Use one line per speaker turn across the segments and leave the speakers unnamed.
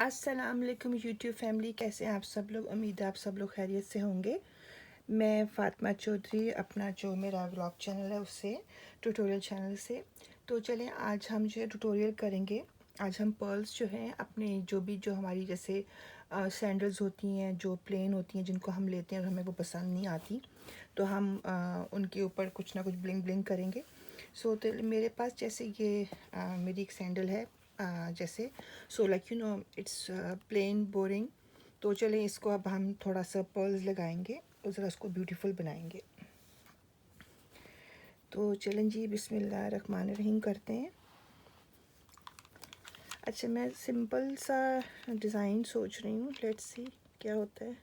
अस्सलाम वालेकुम YouTube family, कैसे हैं आप सब लोग। उम्मीद है आप सब लोग खैरियत से होंगे। मैं फ़ातिमा चौधरी, अपना जो मेरा व्लॉग चैनल है उससे, ट्यूटोरियल चैनल से। तो चलें, आज हम जो है ट्यूटोरियल करेंगे। आज हम पर्ल्स जो हैं अपने जो हमारी जैसे सैंडल्स होती हैं जो प्लेन होती हैं, जिनको हम लेते हैं और हमें वो पसंद नहीं आती, तो हम उनके ऊपर कुछ ना कुछ ब्लिंग ब्लिंग करेंगे। तो मेरे पास जैसे ये मेरी एक सैंडल है, जैसे so like you know it's plain boring. तो चलें, इसको अब हम थोड़ा सा पर्ल्स लगाएंगे और ज़रा उसको ब्यूटीफुल बनाएंगे। तो चलें जी, बिस्मिल्लाह रहमान रहीम करते हैं। अच्छा, मैं सिंपल सा डिज़ाइन सोच रही हूँ, लेट्स सी क्या होता है।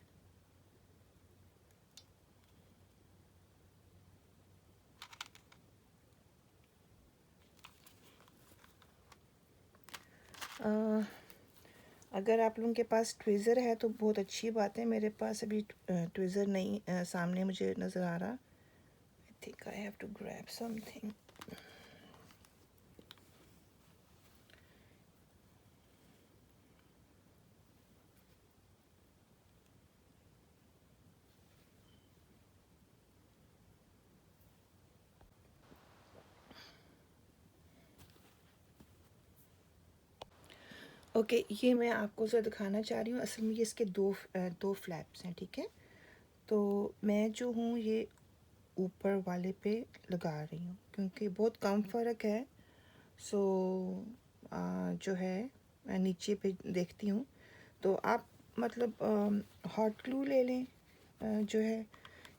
अगर आप लोगों के पास ट्विज़र है तो बहुत अच्छी बात है। मेरे पास अभी ट्विज़र नहीं सामने मुझे नज़र आ रहा। I think I have to grab something. Okay, ये मैं आपको ज़रा दिखाना चाह रही हूँ। असल में ये इसके दो फ्लैप्स हैं, ठीक है। तो मैं जो हूँ ये ऊपर वाले पे लगा रही हूँ क्योंकि बहुत कम फ़र्क है। सो जो है मैं नीचे पे देखती हूँ। तो आप मतलब हॉट ग्लू ले लें जो है,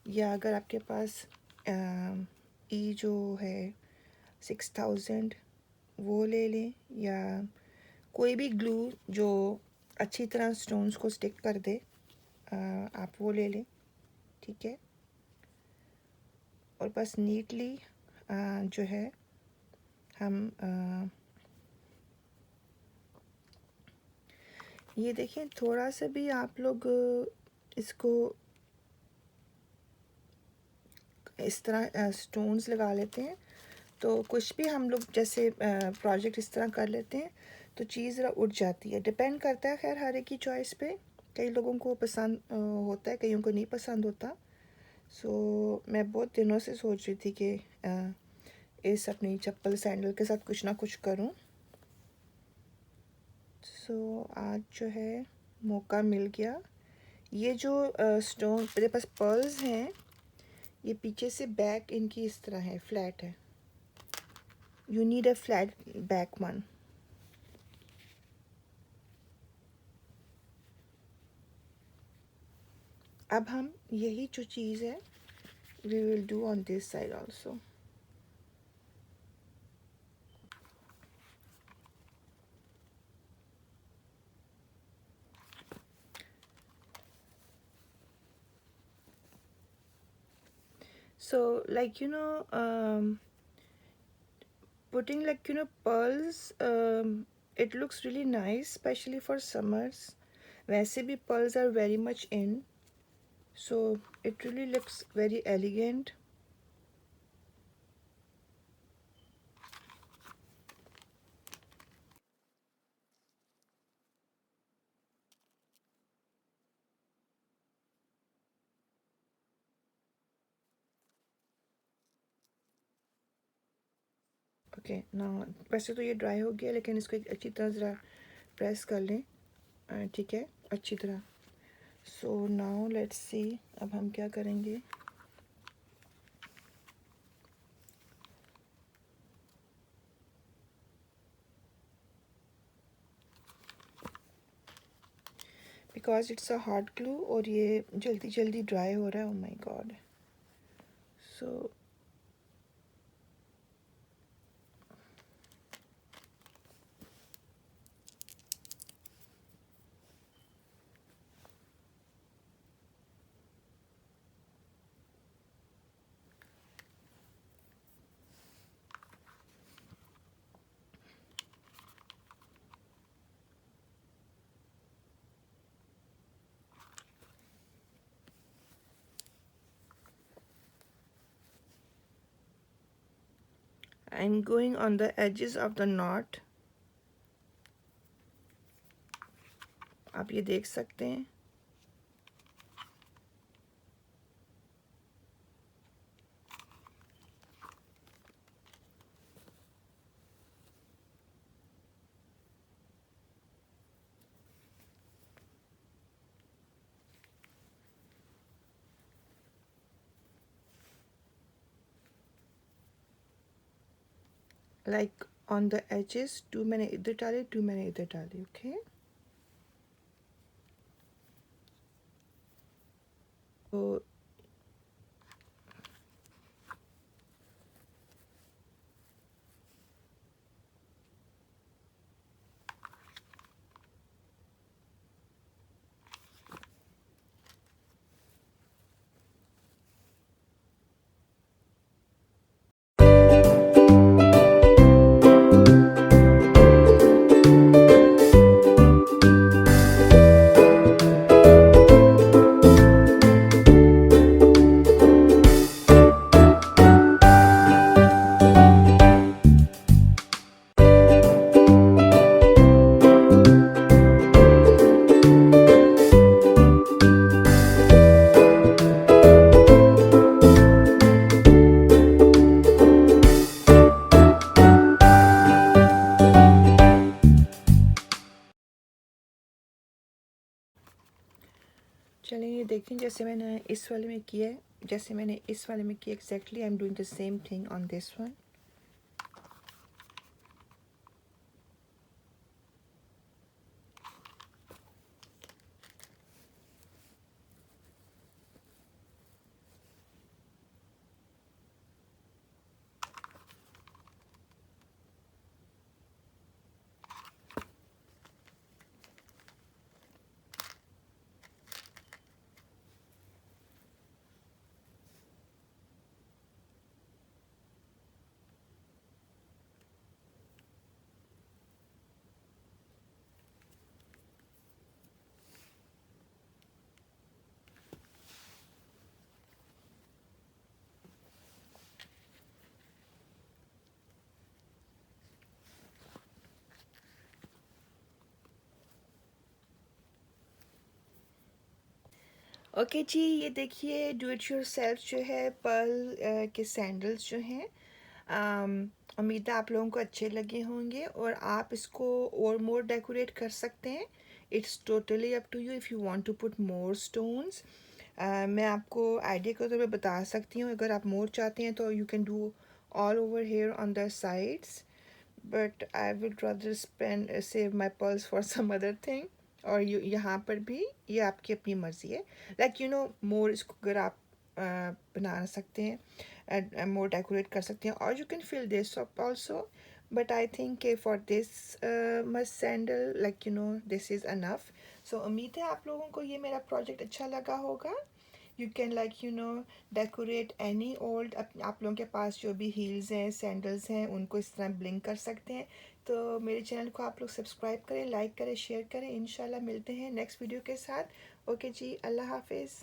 या अगर आपके पास ई जो है 6000 वो ले लें, या कोई भी ग्लू जो अच्छी तरह स्टोन्स को स्टिक कर दे, आप वो ले लें, ठीक है। और बस नीटली जो है हम ये देखें, थोड़ा सा भी आप लोग इसको इस तरह स्टोन्स लगा लेते हैं तो कुछ भी हम लोग जैसे प्रोजेक्ट इस तरह कर लेते हैं तो चीज़ ज़रा उठ जाती है। डिपेंड करता है खैर हर एक की चॉइस पे। कई लोगों को पसंद होता है, कईयों को नहीं पसंद होता। सो मैं बहुत दिनों से सोच रही थी कि इस अपनी चप्पल सैंडल के साथ कुछ ना कुछ करूं। सो आज जो है मौका मिल गया। ये जो स्टोन मेरे पास पर्ल्स हैं, ये पीछे से बैक इनकी इस तरह है, फ्लैट है। You need a flat back one. अब हम यही जो चीज़ है we will do on this side also. So like putting like pearls, it looks really nice especially for summers. वैसे भी pearls are very much in, so it really looks very elegant. Okay ना, वैसे तो ये dry हो गया लेकिन इसको एक अच्छी तरह ज़रा प्रेस कर लें, ठीक है, अच्छी तरह। सो नाउ लेट्स सी अब हम क्या करेंगे। Because it's a hot glue और ये जल्दी जल्दी ड्राई हो रहा है। Oh my God. So I'm going on the edges of the knot. आप ये देख सकते हैं। लाइक ऑन द एजेस, 2 मैंने इधर डाले, 2 मैंने इधर डाले। ओके, तो चलिए ये देखें, जैसे मैंने इस वाले में किया है, जैसे मैंने इस वाले में किया exactly I am doing the same thing on this one. Okay जी, ये देखिए डू इट योरसेल्फ जो है पर्ल के सैंडल्स जो हैं। उम्मीद है आप लोगों को अच्छे लगे होंगे और आप इसको और मोर डेकोरेट कर सकते हैं। It's totally up to you if you want to put more stones. मैं आपको आइडिया के तौर पे बता सकती हूँ, अगर आप मोर चाहते हैं तो you can do all over here on the sides, but I will rather spend save my pearls for some other thing. और यहाँ पर भी ये आपकी अपनी मर्ज़ी है, लाइक यू नो मोर इसको अगर आप बना सकते हैं, मोर डेकोरेट कर सकते हैं, और you can fill this up also, but I think for this must sandal like you know this is enough. So उम्मीद है आप लोगों को ये मेरा प्रोजेक्ट अच्छा लगा होगा। You can like you no decorate any old, आप लोगों के पास जो भी हील्स हैं, सैंडल्स हैं, उनको इस तरह ब्लिंक कर सकते हैं। तो मेरे चैनल को आप लोग सब्सक्राइब करें, लाइक करें, शेयर करें। इंशाल्लाह मिलते हैं नेक्स्ट वीडियो के साथ। ओके जी, अल्लाह हाफिज़।